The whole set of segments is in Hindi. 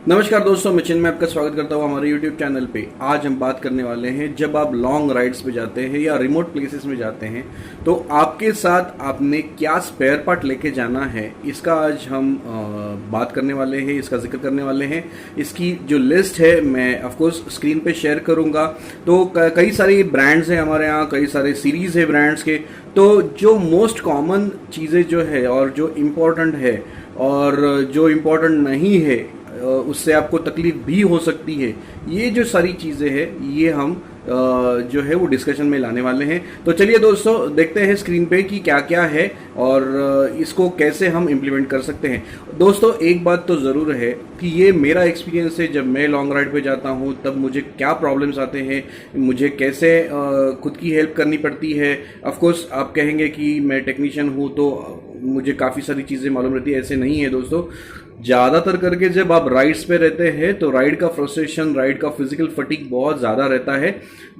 नमस्कार दोस्तों, मैं चिन्मय आपका स्वागत करता हूँ हमारे YouTube चैनल पे। आज हम बात करने वाले हैं, जब आप लॉन्ग राइड्स पे जाते हैं या रिमोट प्लेसेस में जाते हैं तो आपके साथ आपने क्या स्पेयर पार्ट लेके जाना है, इसका आज हम बात करने वाले हैं, इसका जिक्र करने वाले हैं। इसकी जो लिस्ट है मैं ऑफ कोर्स स्क्रीन पे शेयर करूँगा। तो कई सारी ब्रांड्स हैं हमारे यहाँ, कई सारे सीरीज़ है ब्रांड्स के। तो जो मोस्ट कॉमन चीज़ें जो है और जो इम्पोर्टेंट है और जो इम्पोर्टेंट नहीं है, उससे आपको तकलीफ भी हो सकती है, ये जो सारी चीज़ें हैं ये हम जो है वो डिस्कशन में लाने वाले हैं। तो चलिए दोस्तों, देखते हैं स्क्रीन पे कि क्या क्या है और इसको कैसे हम इम्प्लीमेंट कर सकते हैं। दोस्तों, एक बात तो ज़रूर है कि ये मेरा एक्सपीरियंस है। जब मैं लॉन्ग राइड पे जाता हूँ तब मुझे क्या प्रॉब्लम्स आते हैं, मुझे कैसे खुद की हेल्प करनी पड़ती है। ऑफ कोर्स आप कहेंगे कि मैं टेक्नीशियन हूँ तो मुझे काफ़ी सारी चीज़ें मालूम रहती है, ऐसे नहीं है दोस्तों। ज़्यादातर करके जब आप राइड्स पे रहते हैं तो राइड का फ्रस्ट्रेशन, राइड का फिजिकल फटीग बहुत ज़्यादा रहता है।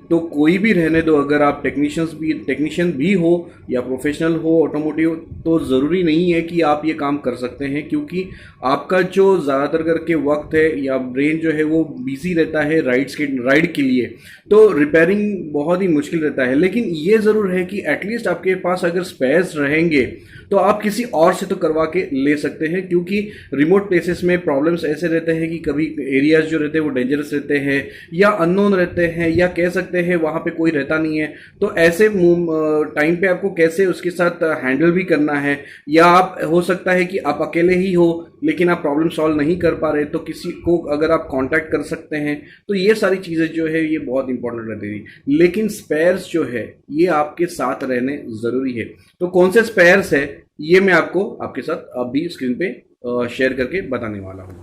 तो कोई भी रहने दो, अगर आप टेक्नीशियन भी हो या प्रोफेशनल हो ऑटोमोटिव, तो ज़रूरी नहीं है कि आप ये काम कर सकते हैं, क्योंकि आपका जो ज़्यादातर करके वक्त है या ब्रेन जो है वो बिजी रहता है राइड के लिए। तो रिपेयरिंग बहुत ही मुश्किल रहता है। लेकिन ये ज़रूर है कि एटलीस्ट आपके पास अगर स्पेयर्स रहेंगे तो आप किसी और से तो करवा के ले सकते हैं, क्योंकि रिमोट प्लेसेस में प्रॉब्लम्स ऐसे रहते हैं कि कभी एरियाज जो रहते हैं वो डेंजरस रहते हैं या अननोन रहते हैं, या कह सकते हैं वहाँ पे कोई रहता नहीं है। तो ऐसे टाइम पे आपको कैसे उसके साथ हैंडल भी करना है, या आप हो सकता है कि आप अकेले ही हो लेकिन आप प्रॉब्लम सॉल्व नहीं कर पा रहे, तो किसी को अगर आप कांटेक्ट कर सकते हैं। तो ये सारी चीज़ें जो है ये बहुत इंपॉर्टेंट रहती है। लेकिन स्पेयर्स जो है ये आपके साथ रहने ज़रूरी है। तो कौन से स्पेयर्स है ये मैं आपके साथ अभी स्क्रीन पे शेयर करके बताने वाला हूँ।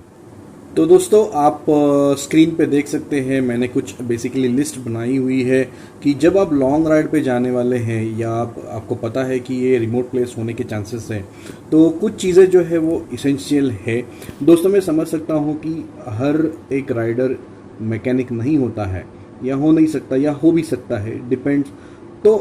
तो दोस्तों, आप स्क्रीन पे देख सकते हैं, मैंने कुछ बेसिकली लिस्ट बनाई हुई है कि जब आप लॉन्ग राइड पे जाने वाले हैं या आपको पता है कि ये रिमोट प्लेस होने के चांसेस हैं, तो कुछ चीज़ें जो है वो इसेंशियल है। दोस्तों, मैं समझ सकता हूँ कि हर एक राइडर मैकेनिक नहीं होता है, या हो नहीं सकता, या हो भी सकता है, डिपेंड्स। तो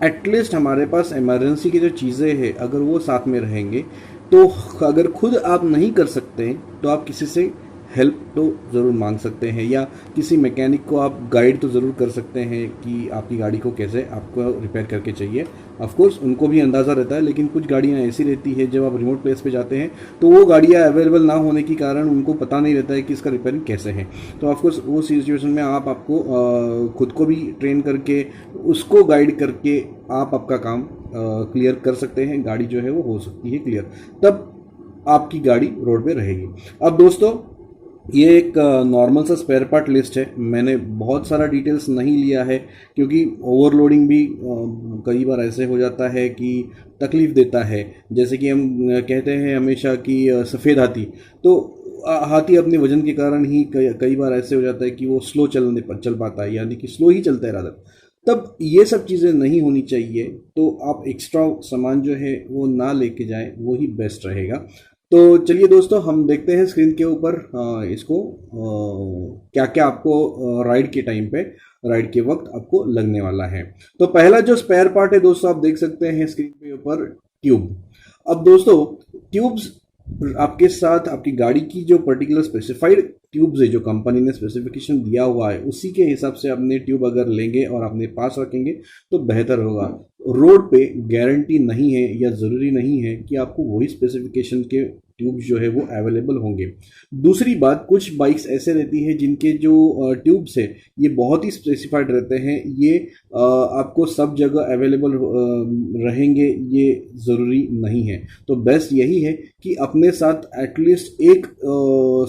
एटलीस्ट हमारे पास इमरजेंसी की जो चीज़ें हैं अगर वो साथ में रहेंगे, तो अगर खुद आप नहीं कर सकते तो आप किसी से हेल्प तो ज़रूर मांग सकते हैं, या किसी मैकेनिक को आप गाइड तो ज़रूर कर सकते हैं कि आपकी गाड़ी को कैसे आपको रिपेयर करके चाहिए। ऑफ कोर्स उनको भी अंदाज़ा रहता है, लेकिन कुछ गाड़ियाँ ऐसी रहती है जब आप रिमोट प्लेस पे जाते हैं तो वो गाड़ियाँ अवेलेबल ना होने के कारण उनको पता नहीं रहता है कि इसका रिपेयरिंग कैसे है। तो ऑफ कोर्स वो सिचुएशन में आपको खुद को भी ट्रेन करके, उसको गाइड करके आप आपका काम क्लियर कर सकते हैं। गाड़ी जो है वो हो सकती है क्लियर, तब आपकी गाड़ी रोड पे रहेगी। अब दोस्तों, ये एक नॉर्मल सा स्पेयर पार्ट लिस्ट है। मैंने बहुत सारा डिटेल्स नहीं लिया है, क्योंकि ओवरलोडिंग भी कई बार ऐसे हो जाता है कि तकलीफ़ देता है। जैसे कि हम कहते हैं हमेशा कि सफ़ेद हाथी, तो हाथी अपने वजन के कारण ही कई बार ऐसे हो जाता है कि वो स्लो चल पाता है, यानी कि स्लो ही चलता है रादर। तब ये सब चीज़ें नहीं होनी चाहिए। तो आप एक्स्ट्रा सामान जो है वो ना लेके जाएं, वो ही बेस्ट रहेगा। तो चलिए दोस्तों, हम देखते हैं स्क्रीन के ऊपर इसको क्या क्या आपको राइड के वक्त आपको लगने वाला है। तो पहला जो स्पेयर पार्ट है दोस्तों, आप देख सकते हैं स्क्रीन के ऊपर, ट्यूब। अब दोस्तों, ट्यूब्स आपके साथ आपकी गाड़ी की जो पर्टिकुलर स्पेसिफाइड ट्यूब्स है, जो कंपनी ने स्पेसिफिकेशन दिया हुआ है, उसी के हिसाब से अपने ट्यूब अगर लेंगे और अपने पास रखेंगे तो बेहतर होगा। रोड पे गारंटी नहीं है या ज़रूरी नहीं है कि आपको वही स्पेसिफिकेशन के ट्यूब्स जो है वो अवेलेबल होंगे। दूसरी बात, कुछ बाइक्स ऐसे रहती है जिनके जो ट्यूब्स है ये बहुत ही स्पेसिफाइड रहते हैं। ये आपको सब जगह अवेलेबल रहेंगे ये ज़रूरी नहीं है। तो बेस्ट यही है कि अपने साथ एटलीस्ट एक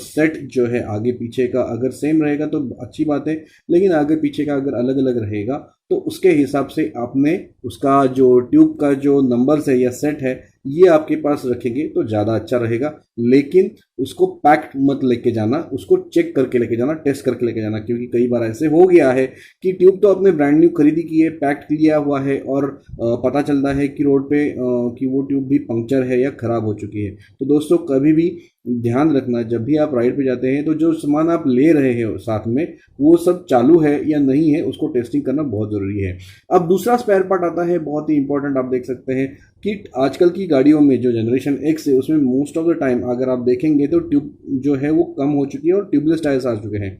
सेट जो है आगे पीछे का अगर सेम रहेगा तो अच्छी बात है, लेकिन आगे पीछे का अगर अलग अलग रहेगा तो उसके हिसाब से आपने उसका जो ट्यूब का जो नंबर्स है या सेट है ये आपके पास रखेंगे तो ज़्यादा अच्छा रहेगा। लेकिन उसको पैक्ड मत लेके जाना, उसको चेक करके लेके जाना, टेस्ट करके लेके जाना, क्योंकि कई बार ऐसे हो गया है कि ट्यूब तो आपने ब्रांड न्यू खरीदी की है, पैक्ड लिया हुआ है, और पता चलता है कि रोड पे कि वो ट्यूब भी पंक्चर है या ख़राब हो चुकी है। तो दोस्तों, कभी भी ध्यान रखना जब भी आप राइड पे जाते हैं तो जो सामान आप ले रहे हैं साथ में वो सब चालू है या नहीं है उसको टेस्टिंग करना बहुत ज़रूरी है। अब दूसरा स्पेयर पार्ट आता है बहुत ही इंपॉर्टेंट, आप देख सकते हैं कि आजकल की गाड़ियों में जो जनरेशन एक्स है उसमें मोस्ट ऑफ द टाइम अगर आप देखेंगे तो ट्यूब जो है वो कम हो चुकी है और ट्यूबलेस टायर्स आ चुके हैं।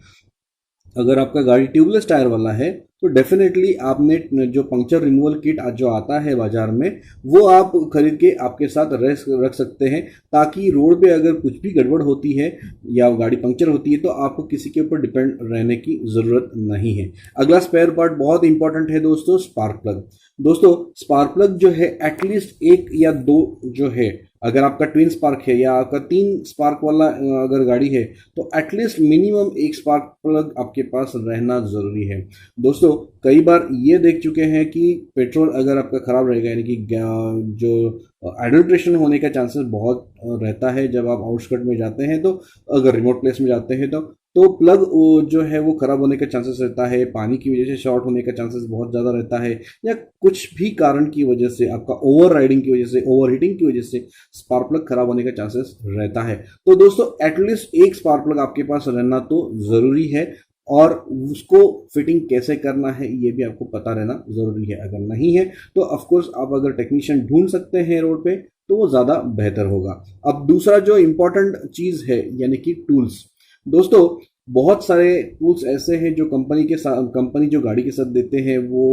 अगर आपका गाड़ी ट्यूबलेस टायर वाला है तो डेफिनेटली आपने जो पंक्चर रिमूवल किट जो आता है बाजार में वो आप खरीद के आपके साथ रख सकते हैं, ताकि रोड पे अगर कुछ भी गड़बड़ होती है या गाड़ी पंक्चर होती है तो आपको किसी के ऊपर डिपेंड रहने की ज़रूरत नहीं है। अगला स्पेयर पार्ट बहुत इंपॉर्टेंट है दोस्तों, स्पार्क प्लग। दोस्तों स्पार्क प्लग जो है एटलीस्ट एक या दो जो है, अगर आपका ट्विन स्पार्क है या आपका 3 स्पार्क वाला अगर गाड़ी है तो एटलीस्ट मिनिमम एक स्पार्क प्लग आपके पास रहना ज़रूरी है। दोस्तों कई बार ये देख चुके हैं कि पेट्रोल अगर आपका ख़राब रहेगा, यानी कि जो एडल्ट्रेशन होने का चांसेस बहुत रहता है जब आप आउटस्कर्ट में जाते हैं, तो अगर रिमोट प्लेस में जाते हैं तो प्लग जो है वो ख़राब होने का चांसेस रहता है, पानी की वजह से शॉर्ट होने का चांसेस बहुत ज़्यादा रहता है, या कुछ भी कारण की वजह से आपका ओवर राइडिंग की वजह से, ओवर हीटिंग की वजह से स्पार्क प्लग खराब होने का चांसेस रहता है। तो दोस्तों एटलीस्ट एक स्पार्क प्लग आपके पास रहना तो ज़रूरी है, और उसको फिटिंग कैसे करना है ये भी आपको पता रहना ज़रूरी है। अगर नहीं है तो ऑफकोर्स आप अगर टेक्नीशियन ढूंढ सकते हैं रोड पे तो वो ज़्यादा बेहतर होगा। अब दूसरा जो इम्पोर्टेंट चीज़ है यानी कि टूल्स। दोस्तों बहुत सारे टूल्स ऐसे हैं जो कंपनी जो गाड़ी के साथ देते हैं वो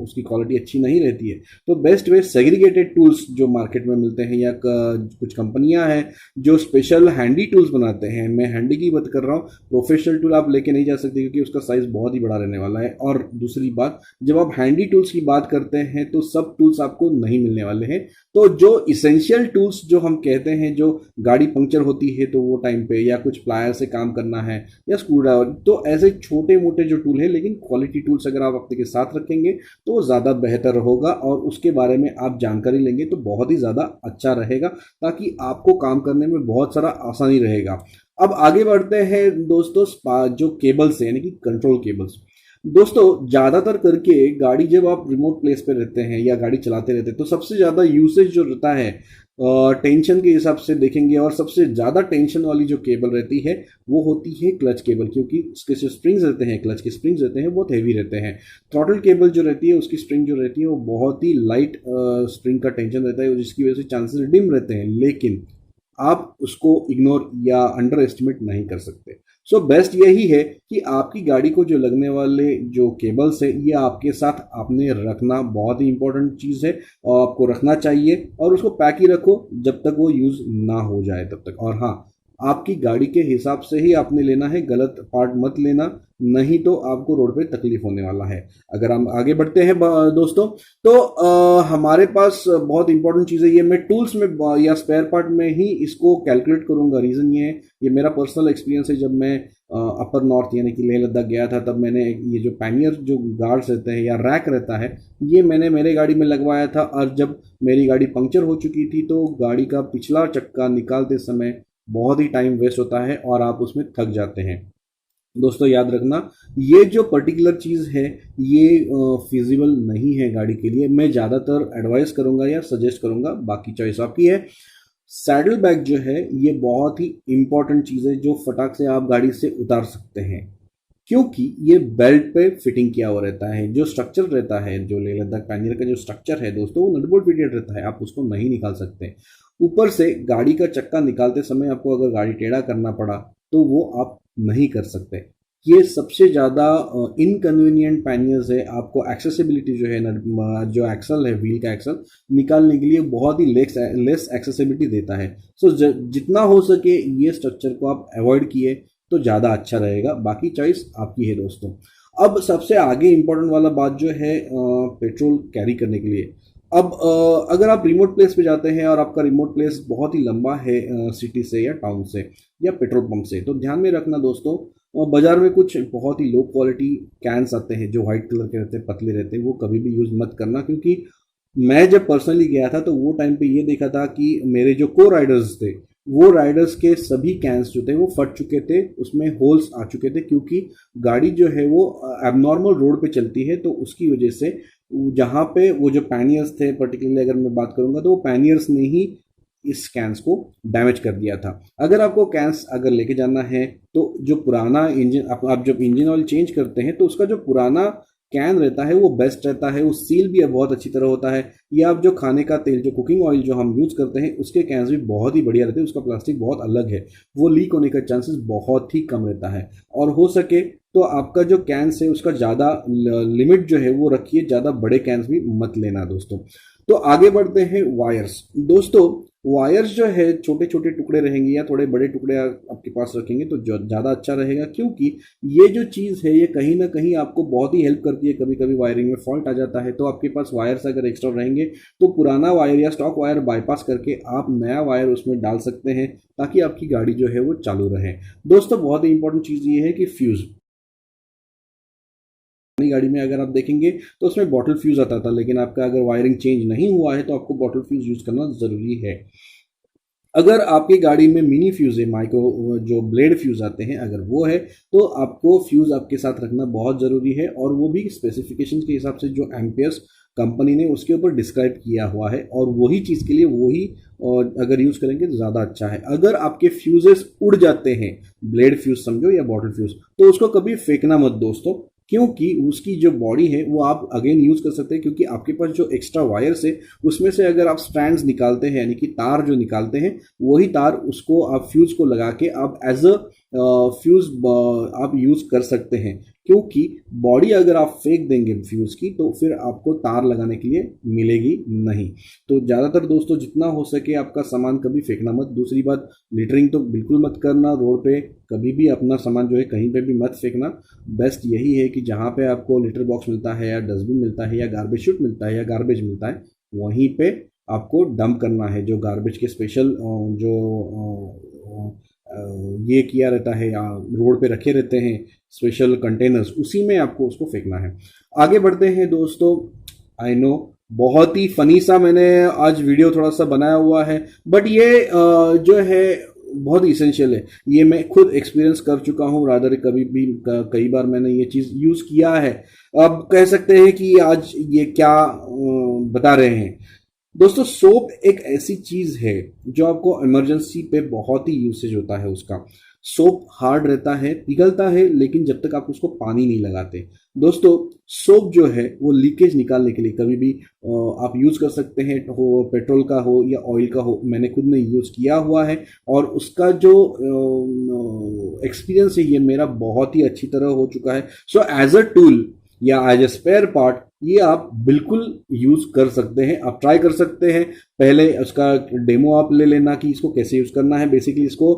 उसकी क्वालिटी अच्छी नहीं रहती है, तो बेस्ट वे सेग्रीगेटेड टूल्स जो मार्केट में मिलते हैं, या कुछ कंपनियां हैं जो स्पेशल हैंडी टूल्स बनाते हैं। मैं हैंडी की बात कर रहा हूँ, प्रोफेशनल टूल आप लेके नहीं जा सकते क्योंकि उसका साइज बहुत ही बड़ा रहने वाला है। और दूसरी बात, जब आप हैंडी टूल्स की बात करते हैं तो सब टूल्स आपको नहीं मिलने वाले हैं। तो जो इसेंशियल टूल्स जो हम कहते हैं, जो गाड़ी पंक्चर होती है तो वो टाइम पे, या कुछ प्लायर से काम करना है या स्क्रू ड्राइवर, तो ऐसे छोटे मोटे जो टूल है, लेकिन क्वालिटी टूल्स अगर आप अपने के साथ रखेंगे तो वो ज़्यादा बेहतर होगा और उसके बारे में आप जानकारी लेंगे तो बहुत ही ज़्यादा अच्छा रहेगा, ताकि आपको काम करने में बहुत सारा आसानी रहेगा। अब आगे बढ़ते हैं दोस्तों, जो केबल्स है यानी कि कंट्रोल केबल्स। दोस्तों ज़्यादातर करके गाड़ी जब आप रिमोट प्लेस पे रहते हैं या गाड़ी चलाते रहते हैं तो सबसे ज़्यादा यूसेज जो रहता है टेंशन के हिसाब से देखेंगे, और सबसे ज़्यादा टेंशन वाली जो केबल रहती है वो होती है क्लच केबल, क्योंकि उसके जो स्प्रिंग्स रहते हैं, क्लच के स्प्रिंग्स रहते हैं, बहुत हैवी रहते हैं। थ्रॉटल केबल जो रहती है उसकी स्प्रिंग जो रहती है वो बहुत ही लाइट स्प्रिंग का टेंशन रहता है, जिसकी वजह से चांसेस डिम रहते हैं, लेकिन आप उसको इग्नोर या अंडर एस्टिमेट नहीं कर सकते। सो बेस्ट यही है कि आपकी गाड़ी को जो लगने वाले जो केबल्स है ये आपके साथ आपने रखना बहुत ही इंपॉर्टेंट चीज़ है, और आपको रखना चाहिए, और उसको पैक ही रखो जब तक वो यूज़ ना हो जाए तब तक। और हाँ, आपकी गाड़ी के हिसाब से ही आपने लेना है, गलत पार्ट मत लेना, नहीं तो आपको रोड पे तकलीफ होने वाला है। अगर हम आगे बढ़ते हैं दोस्तों, तो हमारे पास बहुत इंपॉर्टेंट चीज़ है ये, मैं टूल्स में या स्पेयर पार्ट में ही इसको कैलकुलेट करूंगा। रीज़न ये है, ये मेरा पर्सनल एक्सपीरियंस है। जब मैं अपर नॉर्थ यानी कि लेह लद्दाख गया था तब मैंने ये जो पैनियर जो गार्ड्स रहते हैं या रैक रहता है ये मैंने मेरे गाड़ी में लगवाया था, और जब मेरी गाड़ी पंक्चर हो चुकी थी तो गाड़ी का पिछला चक्का निकालते समय बहुत ही टाइम वेस्ट होता है और आप उसमें थक जाते हैं। दोस्तों याद रखना, ये जो पर्टिकुलर चीज़ है ये फिजिबल नहीं है गाड़ी के लिए। मैं ज़्यादातर एडवाइस करूंगा या सजेस्ट करूंगा, बाकी चॉइस आपकी है। सैडल बैग जो है ये बहुत ही इंपॉर्टेंट चीज़ है जो फटाक से आप गाड़ी से उतार सकते हैं, क्योंकि ये बेल्ट पे फिटिंग किया हुआ रहता है। जो स्ट्रक्चर रहता है, जो लेह लद्दाख पैनियर का जो स्ट्रक्चर है दोस्तों, वो नट बोल्ट फिटेड रहता है, आप उसको नहीं निकाल सकते। ऊपर से गाड़ी का चक्का निकालते समय आपको अगर गाड़ी टेढ़ा करना पड़ा तो वो आप नहीं कर सकते। ये सबसे ज़्यादा इनकन्वीनियंट पैनियर्स है। आपको एक्सेसिबिलिटी जो है जो एक्सल है, व्हील का एक्सल निकालने के लिए बहुत ही लेस एक्सेसिबिलिटी देता है। सो जितना हो सके ये स्ट्रक्चर को आप अवॉइड किए तो ज़्यादा अच्छा रहेगा, बाकी चॉइस आपकी है दोस्तों। अब सबसे आगे इम्पोर्टेंट वाला बात जो है पेट्रोल कैरी करने के लिए। अब अगर आप रिमोट प्लेस पे जाते हैं और आपका रिमोट प्लेस बहुत ही लंबा है सिटी से या टाउन से या पेट्रोल पंप से, तो ध्यान में रखना दोस्तों, बाजार में कुछ बहुत ही लो क्वालिटी कैंस आते हैं जो वाइट कलर के रहते हैं, पतले रहते हैं, वो कभी भी यूज़ मत करना। क्योंकि मैं जब पर्सनली गया था तो वो टाइम पे ये देखा था कि मेरे जो को राइडर्स थे वो राइडर्स के सभी कैंस जो थे वो फट चुके थे, उसमें होल्स आ चुके थे, क्योंकि गाड़ी जो है वो एबनॉर्मल रोड पे चलती है। तो उसकी वजह से जहाँ पे वो जो पैनियर्स थे, पर्टिकुलरली अगर मैं बात करूँगा तो वो पैनियर्स ने ही इस कैंस को डैमेज कर दिया था। अगर आपको कैंस अगर लेके जाना है तो जो पुराना इंजन आप जब इंजन ऑयल चेंज करते हैं तो उसका जो पुराना कैन रहता है वो बेस्ट रहता है, वो सील भी बहुत अच्छी तरह होता है। या आप जो खाने का तेल जो कुकिंग ऑयल जो हम यूज़ करते हैं उसके कैंस भी बहुत ही बढ़िया रहते हैं, उसका प्लास्टिक बहुत अलग है, वो लीक होने का चांसेस बहुत ही कम रहता है। और हो सके तो आपका जो कैंस है उसका ज़्यादा लिमिट जो है वो रखिए, ज़्यादा बड़े कैंस भी मत लेना दोस्तों। तो आगे बढ़ते हैं वायर्स। दोस्तों वायर्स जो है छोटे छोटे टुकड़े रहेंगे या थोड़े बड़े टुकड़े आपके पास रखेंगे तो ज़्यादा अच्छा रहेगा, क्योंकि ये जो चीज़ है ये कहीं ना कहीं आपको बहुत ही हेल्प करती है। कभी कभी वायरिंग में फॉल्ट आ जाता है तो आपके पास वायर्स अगर एक्स्ट्रा रहेंगे तो पुराना वायर या स्टॉक वायर बाईपास करके आप नया वायर उसमें डाल सकते हैं ताकि आपकी गाड़ी जो है वो चालू रहे। दोस्तों बहुत ही इंपॉर्टेंट चीज़ ये है कि फ्यूज़, अपनी गाड़ी में अगर आप देखेंगे तो उसमें बॉटल फ्यूज आता था, लेकिन आपका अगर वायरिंग चेंज नहीं हुआ है तो आपको बॉटल फ्यूज यूज करना जरूरी है। अगर आपकी गाड़ी में मिनी फ्यूज है, माइक्रो जो ब्लेड फ्यूज आते हैं, अगर वो है तो आपको फ्यूज आपके साथ रखना बहुत ज़रूरी है, और वो भी स्पेसिफिकेशन के हिसाब से जो एम्पियर्स कंपनी ने उसके ऊपर डिस्क्राइब किया हुआ है, और वही चीज़ के लिए वही और अगर यूज़ करेंगे तो ज़्यादा अच्छा है। अगर आपके फ्यूजेस उड़ जाते हैं, ब्लेड फ्यूज समझो या बॉटल फ्यूज, तो उसको कभी फेंकना मत दोस्तों, क्योंकि उसकी जो बॉडी है वो आप अगेन यूज़ कर सकते हैं, क्योंकि आपके पास जो एक्स्ट्रा वायर्स है उसमें से अगर आप स्ट्रैंड्स निकालते हैं यानी कि तार जो निकालते हैं, वही तार उसको आप फ्यूज को लगा के आप एज अ फ्यूज आप यूज़ कर सकते हैं। क्योंकि बॉडी अगर आप फेंक देंगे फ्यूज की तो फिर आपको तार लगाने के लिए मिलेगी नहीं। तो ज़्यादातर दोस्तों जितना हो सके आपका सामान कभी फेंकना मत। दूसरी बात, लिटरिंग तो बिल्कुल मत करना, रोड पे कभी भी अपना सामान जो है कहीं पे भी मत फेंकना। बेस्ट यही है कि जहाँ पे आपको लिटर बॉक्स मिलता है या डस्टबिन मिलता है या गार्बेज शूट मिलता है या गार्बेज मिलता है, वहीं पे आपको डंप करना है। जो गार्बेज के स्पेशल जो ये किया रहता है या रोड पे रखे रहते हैं स्पेशल कंटेनर्स, उसी में आपको उसको फेंकना है। आगे बढ़ते हैं दोस्तों। आई नो बहुत ही फनी सा मैंने आज वीडियो थोड़ा सा बनाया हुआ है, बट ये जो है बहुत इसेंशियल है। ये मैं खुद एक्सपीरियंस कर चुका हूँ, रादर कभी भी कई बार मैंने ये चीज़ यूज़ किया है। अब कह सकते हैं कि आज ये क्या बता रहे हैं दोस्तों। सोप एक ऐसी चीज है जो आपको इमरजेंसी पे बहुत ही यूसेज होता है उसका। सोप हार्ड रहता है, पिघलता है, लेकिन जब तक आप उसको पानी नहीं लगाते दोस्तों, सोप जो है वो लीकेज निकालने के लिए कभी भी आप यूज़ कर सकते हैं, हो पेट्रोल का हो या ऑयल का हो। मैंने खुद ने यूज़ किया हुआ है और उसका जो एक्सपीरियंस है ये मेरा बहुत ही अच्छी तरह हो चुका है। सो एज अ टूल या एज ए स्पेयर पार्ट ये आप बिल्कुल यूज कर सकते हैं, आप ट्राई कर सकते हैं। पहले उसका डेमो आप ले लेना कि इसको कैसे यूज करना है। बेसिकली इसको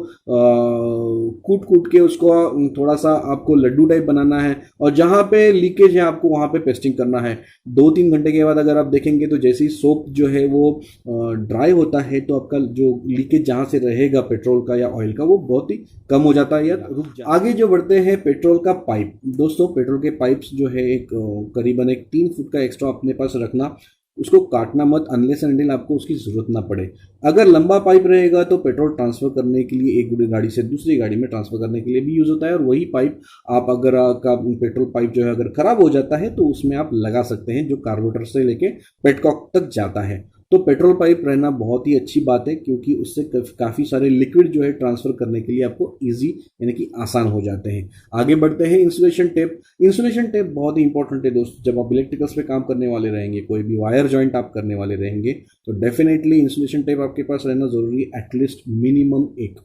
कूट कूट के उसको थोड़ा सा आपको लड्डू टाइप बनाना है, और जहां पे लीकेज है आपको वहां पे पेस्टिंग करना है। 2-3 घंटे के बाद अगर आप देखेंगे तो जैसे ही सोप जो है वो ड्राई होता है तो आपका जो लीकेज जहां से रहेगा पेट्रोल का या ऑयल का वो बहुत ही कम हो जाता है या रुक जाता है। आगे जो बढ़ते हैं पेट्रोल का पाइप। दोस्तों पेट्रोल के पाइप्स जो है एक करीबन एक 3 फुट का एक्स्ट्रा अपने पास रखना, उसको काटना मत अनलेस एंड अनटिल आपको उसकी जरूरत ना पड़े। अगर लंबा पाइप रहेगा तो पेट्रोल ट्रांसफर करने के लिए एक गाड़ी से दूसरी गाड़ी में ट्रांसफर करने के लिए भी यूज होता है, और वही पाइप आप अगर आपका पेट्रोल पाइप जो है अगर खराब हो जाता है तो उसमें आप लगा सकते हैं, जो कार्बोरेटर से लेके पेटकॉक तक जाता है। तो पेट्रोल पाइप रहना बहुत ही अच्छी बात है, क्योंकि उससे काफ़ी सारे लिक्विड जो है ट्रांसफर करने के लिए आपको इजी यानी कि आसान हो जाते हैं। आगे बढ़ते हैं इंसुलेशन टेप। इंसुलेशन टेप बहुत ही इंपॉर्टेंट है दोस्त। जब आप इलेक्ट्रिकल्स पे काम करने वाले रहेंगे, कोई भी वायर जॉइंट आप करने वाले रहेंगे, तो डेफिनेटली इंसुलेशन टेप आपके पास रहना जरूरी है, एटलीस्ट मिनिमम एक।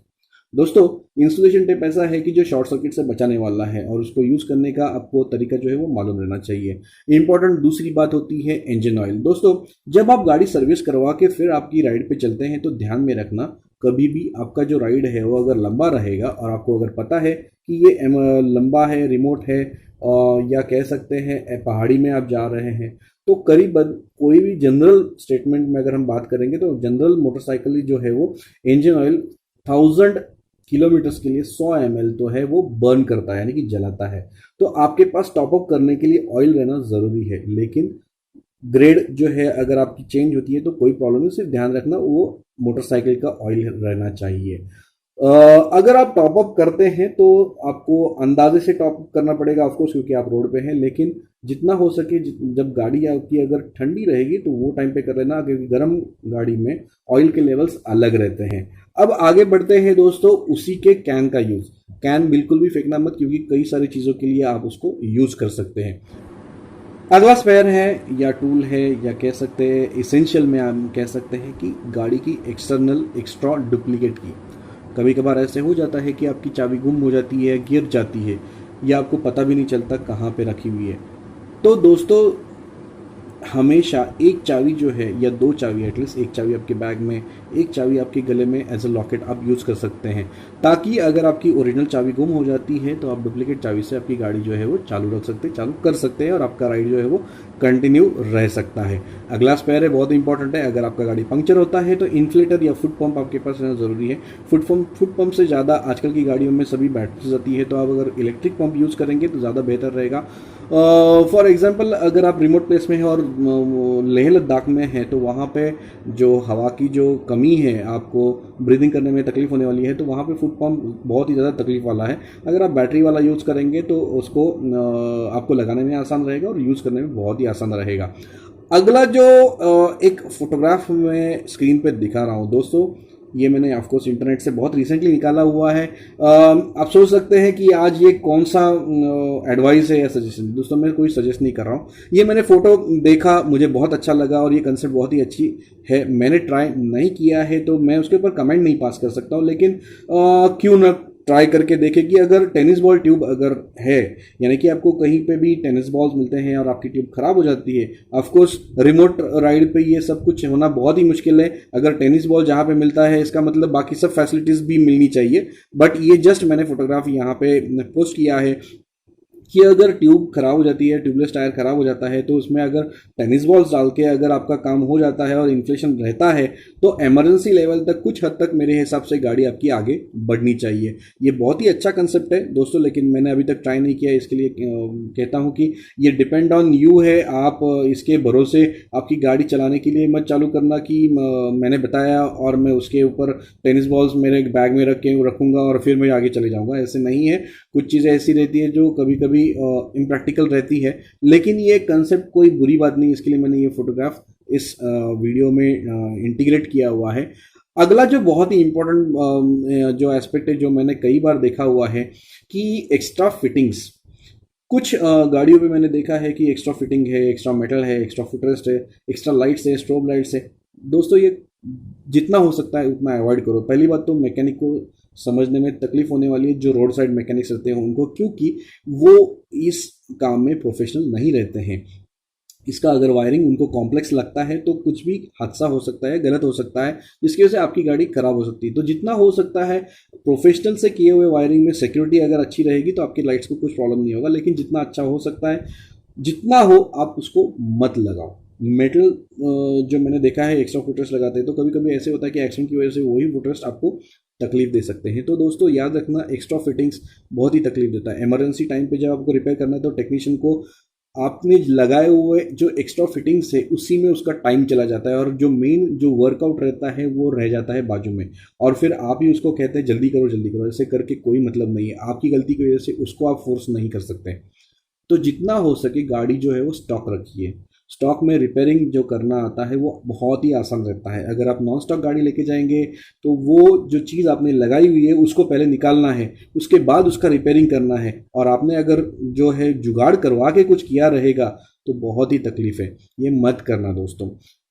दोस्तों इंसुलेशन टेप ऐसा है कि जो शॉर्ट सर्किट से बचाने वाला है, और उसको यूज़ करने का आपको तरीका जो है वो मालूम रहना चाहिए। इंपॉर्टेंट दूसरी बात होती है इंजन ऑयल। दोस्तों जब आप गाड़ी सर्विस करवा के फिर आपकी राइड पे चलते हैं तो ध्यान में रखना, कभी भी आपका जो राइड है वो अगर लंबा रहेगा और आपको अगर पता है कि ये लंबा है, रिमोट है, या कह सकते हैं पहाड़ी में आप जा रहे हैं, तो करीबन कोई भी जनरल स्टेटमेंट में अगर हम बात करेंगे तो जनरल मोटरसाइकिल जो है वो इंजन ऑयल 1000 किलोमीटर्स के लिए 100 ml तो है वो बर्न करता है यानी कि जलाता है। तो आपके पास टॉप अप करने के लिए ऑयल रहना ज़रूरी है, लेकिन ग्रेड जो है अगर आपकी चेंज होती है तो कोई प्रॉब्लम नहीं, सिर्फ ध्यान रखना वो मोटरसाइकिल का ऑयल रहना चाहिए। अगर आप टॉप अप करते हैं तो आपको अंदाजे से टॉप अप करना पड़ेगा ऑफकोर्स, क्योंकि आप रोड पे हैं, लेकिन जितना हो सके जब गाड़ी आपकी अगर ठंडी रहेगी तो वो टाइम पे कर लेना, क्योंकि गर्म गाड़ी में ऑयल के लेवल्स अलग रहते हैं। अब आगे बढ़ते हैं दोस्तों, उसी के कैन का यूज़। कैन बिल्कुल भी फेंकना मत, क्योंकि कई सारी चीज़ों के लिए आप उसको यूज़ कर सकते हैं। अगला स्पेयर है या टूल है, या कह सकते हैं इसेंशियल में हम कह सकते हैं कि गाड़ी की एक्सटर्नल एक्स्ट्रा डुप्लीकेट की। कभी कभार ऐसे हो जाता है कि आपकी चाबी गुम हो जाती है, गिर जाती है, या आपको पता भी नहीं चलता कहाँ पे रखी हुई है। तो दोस्तों हमेशा एक चाबी जो है, या दो चाबी, एटलीस्ट एक चाबी आपके बैग में, एक चाबी आपके गले में एज अ लॉकेट आप यूज़ कर सकते हैं, ताकि अगर आपकी ओरिजिनल चाबी गुम हो जाती है तो आप डुप्लीकेट चाबी से आपकी गाड़ी जो है वो चालू कर सकते हैं, और आपका राइड जो है वो कंटिन्यू रह सकता है। अगला स्पेयर है, बहुत इंपॉर्टेंट है। अगर आपका गाड़ी पंक्चर होता है तो इन्फ्लेटर या फुट पंप आपके पास रहना ज़रूरी है। फुट पंप से ज़्यादा आजकल की गाड़ियों में सभी बैटरीज आती है, तो आप अगर इलेक्ट्रिक पंप यूज़ करेंगे तो ज़्यादा बेहतर रहेगा। फॉर एग्जांपल, अगर आप रिमोट प्लेस में हैं और लेह लद्दाख में हैं, तो वहाँ पे जो हवा की जो कमी है, आपको ब्रीदिंग करने में तकलीफ होने वाली है, तो वहाँ पे फुट पंप बहुत ही ज़्यादा तकलीफ वाला है। अगर आप बैटरी वाला यूज़ करेंगे तो उसको आपको लगाने में आसान रहेगा और यूज़ करने में बहुत ही आसान रहेगा। अगला जो एक फोटोग्राफ में स्क्रीन पे दिखा रहा हूँ दोस्तों, ये मैंने ऑफकोर्स इंटरनेट से बहुत रिसेंटली निकाला हुआ है। आप सोच सकते हैं कि आज ये कौन सा एडवाइस है या सजेशन। दोस्तों मैं कोई सजेस्ट नहीं कर रहा हूँ, ये मैंने फ़ोटो देखा, मुझे बहुत अच्छा लगा और ये कंसेप्ट बहुत ही अच्छी है। मैंने ट्राई नहीं किया है तो मैं उसके ऊपर कमेंट नहीं पास कर सकता हूँ, लेकिन क्यों ना ट्राई करके देखें कि अगर टेनिस बॉल ट्यूब अगर है, यानी कि आपको कहीं पे भी टेनिस बॉल्स मिलते हैं और आपकी ट्यूब खराब हो जाती है, ऑफकोर्स रिमोट राइड पे ये सब कुछ होना बहुत ही मुश्किल है। अगर टेनिस बॉल जहाँ पे मिलता है, इसका मतलब बाकी सब फैसिलिटीज़ भी मिलनी चाहिए। बट ये जस्ट मैंने फोटोग्राफ यहाँ पे पोस्ट किया है कि अगर ट्यूब खराब हो जाती है, ट्यूबलेस टायर खराब हो जाता है, तो उसमें अगर टेनिस बॉल्स डाल के अगर आपका काम हो जाता है और इन्फ्लेशन रहता है, तो इमरजेंसी लेवल तक कुछ हद तक मेरे हिसाब से गाड़ी आपकी आगे बढ़नी चाहिए। ये बहुत ही अच्छा कंसेप्ट है दोस्तों, लेकिन मैंने अभी तक ट्राई नहीं किया, इसके लिए कहता हूँ कि ये डिपेंड ऑन यू है। आप इसके भरोसे आपकी गाड़ी चलाने के लिए मत चालू करना कि मैंने बताया और मैं उसके ऊपर टेनिस बॉल्स मेरे बैग में रखूँगा और फिर मैं आगे चले जाऊँगा। ऐसे नहीं है, कुछ चीज़ें ऐसी रहती है जो कभी कभी इम्प्रैक्टिकल रहती है, लेकिन ये कंसेप्ट कोई बुरी बात नहीं, इसके लिए मैंने ये फोटोग्राफ इस वीडियो में इंटीग्रेट किया हुआ है। अगला जो बहुत ही इम्पोर्टेंट जो एस्पेक्ट है, जो मैंने कई बार देखा हुआ है, कि एक्स्ट्रा फिटिंग्स। कुछ गाड़ियों पे मैंने देखा है कि एक्स्ट्रा फिटिंग है, एक्स्ट्रा मेटल है, एक्स्ट्रा फुटरेस्ट है, एक्स्ट्रा लाइट्स है, स्ट्रोब लाइट्स है। दोस्तों ये जितना हो सकता है उतना अवॉइड करो। पहली बात तो मैकेनिक को समझने में तकलीफ होने वाली है, जो रोड साइड मैकेनिक्स रहते हैं उनको, क्योंकि वो इस काम में प्रोफेशनल नहीं रहते हैं। इसका अगर वायरिंग उनको कॉम्प्लेक्स लगता है तो कुछ भी हादसा हो सकता है, गलत हो सकता है, जिसकी वजह से आपकी गाड़ी खराब हो सकती है। तो जितना हो सकता है प्रोफेशनल से किए हुए वायरिंग में सिक्योरिटी अगर अच्छी रहेगी तो आपकी लाइट्स को कुछ प्रॉब्लम नहीं होगा, लेकिन जितना अच्छा हो सकता है, जितना हो आप उसको मत लगाओ। मेटल जो मैंने देखा है एक्स्ट्रा फुटरेस्ट लगाते हैं, तो कभी कभी ऐसे होता है कि एक्सीडेंट की वजह से वही फुटरेस्ट आपको तकलीफ दे सकते हैं। तो दोस्तों याद रखना, एक्स्ट्रा फिटिंग्स बहुत ही तकलीफ देता है। इमरजेंसी टाइम पे जब आपको रिपेयर करना है तो टेक्नीशियन को आपने लगाए हुए जो एक्स्ट्रा फिटिंग्स है उसी में उसका टाइम चला जाता है, और जो मेन जो वर्कआउट रहता है वो रह जाता है बाजू में, और फिर आप ही उसको कहते हैं जल्दी करो जल्दी करो। ऐसे करके कोई मतलब नहीं है, आपकी गलती की वजह से उसको आप फोर्स नहीं कर सकते। तो जितना हो सके गाड़ी जो है वो स्टॉक रखिए। स्टॉक में रिपेयरिंग जो करना आता है वो बहुत ही आसान रहता है। अगर आप नॉन स्टॉक गाड़ी लेके जाएंगे तो वो जो चीज़ आपने लगाई हुई है उसको पहले निकालना है, उसके बाद उसका रिपेयरिंग करना है, और आपने अगर जो है जुगाड़ करवा के कुछ किया रहेगा तो बहुत ही तकलीफ है। ये मत करना दोस्तों।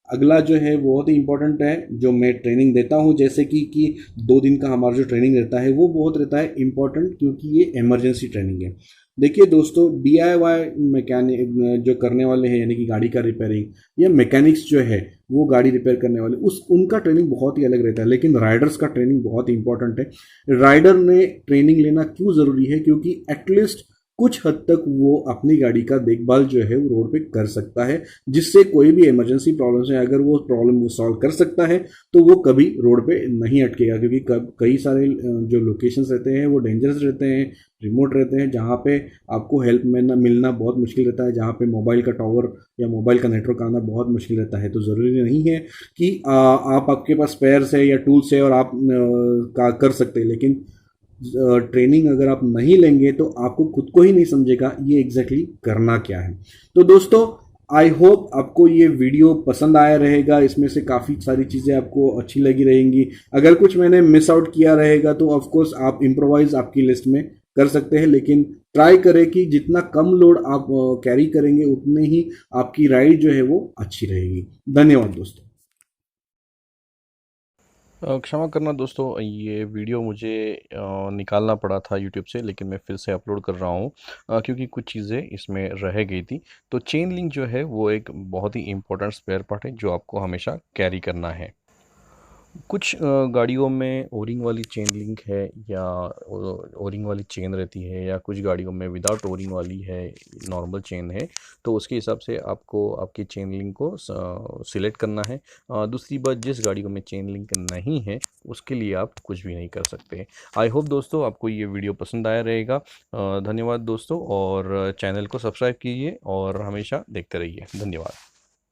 अगला जो है बहुत ही इंपॉर्टेंट है, जो मैं ट्रेनिंग देता हूँ, जैसे कि 2 दिन का हमारा जो ट्रेनिंग रहता है वो बहुत रहता है इंपॉर्टेंट, क्योंकि ये इमरजेंसी ट्रेनिंग है। देखिए दोस्तों, DIY मैकेनिक जो करने वाले हैं, यानी कि गाड़ी का रिपेयरिंग, या मैकेनिक्स जो है वो गाड़ी रिपेयर करने वाले, उनका ट्रेनिंग बहुत ही अलग रहता है, लेकिन राइडर्स का ट्रेनिंग बहुत ही इंपॉर्टेंट है। राइडर ने ट्रेनिंग लेना क्यों ज़रूरी है, क्योंकि एटलीस्ट कुछ हद तक वो अपनी गाड़ी का देखभाल जो है वो रोड पे कर सकता है, जिससे कोई भी इमरजेंसी प्रॉब्लम है अगर वो प्रॉब्लम वो सॉल्व कर सकता है तो वो कभी रोड पे नहीं अटकेगा। क्योंकि कई सारे जो लोकेशंस रहते हैं वो डेंजरस रहते हैं, रिमोट रहते हैं, जहाँ पे आपको हेल्प मिलना बहुत मुश्किल रहता है, जहाँ पे मोबाइल का टावर या मोबाइल का नेटवर्क आना बहुत मुश्किल रहता है। तो ज़रूरी नहीं है कि आप आपके पास स्पेयर्स है या टूल्स है और आप कर सकते हैं, लेकिन ट्रेनिंग अगर आप नहीं लेंगे तो आपको खुद को ही नहीं समझेगा ये एग्जैक्टली करना क्या है। तो दोस्तों, आई होप आपको ये वीडियो पसंद आया रहेगा, इसमें से काफ़ी सारी चीज़ें आपको अच्छी लगी रहेंगी। अगर कुछ मैंने मिस आउट किया रहेगा तो ऑफ कोर्स आप इम्प्रोवाइज आपकी लिस्ट में कर सकते हैं, लेकिन ट्राई करें कि जितना कम लोड आप कैरी करेंगे उतने ही आपकी राइड जो है वो अच्छी रहेगी। धन्यवाद दोस्तों। क्षमा करना दोस्तों, ये वीडियो मुझे निकालना पड़ा था यूट्यूब से, लेकिन मैं फिर से अपलोड कर रहा हूँ क्योंकि कुछ चीज़ें इसमें रह गई थी। तो चेन लिंक जो है वो एक बहुत ही इम्पोर्टेंट स्पेयर पार्ट है जो आपको हमेशा कैरी करना है। कुछ गाड़ियों में ओरिंग वाली चेन लिंक है या ओरिंग वाली चेन रहती है, या कुछ गाड़ियों में विदाउट ओरिंग वाली है, नॉर्मल चेन है। तो उसके हिसाब से आपको आपकी चेन लिंक को सिलेक्ट करना है। दूसरी बात, जिस गाड़ियों में चेन लिंक नहीं है उसके लिए आप कुछ भी नहीं कर सकते। आई होप दोस्तों आपको ये वीडियो पसंद आया रहेगा। धन्यवाद दोस्तों, और चैनल को सब्सक्राइब कीजिए और हमेशा देखते रहिए। धन्यवाद।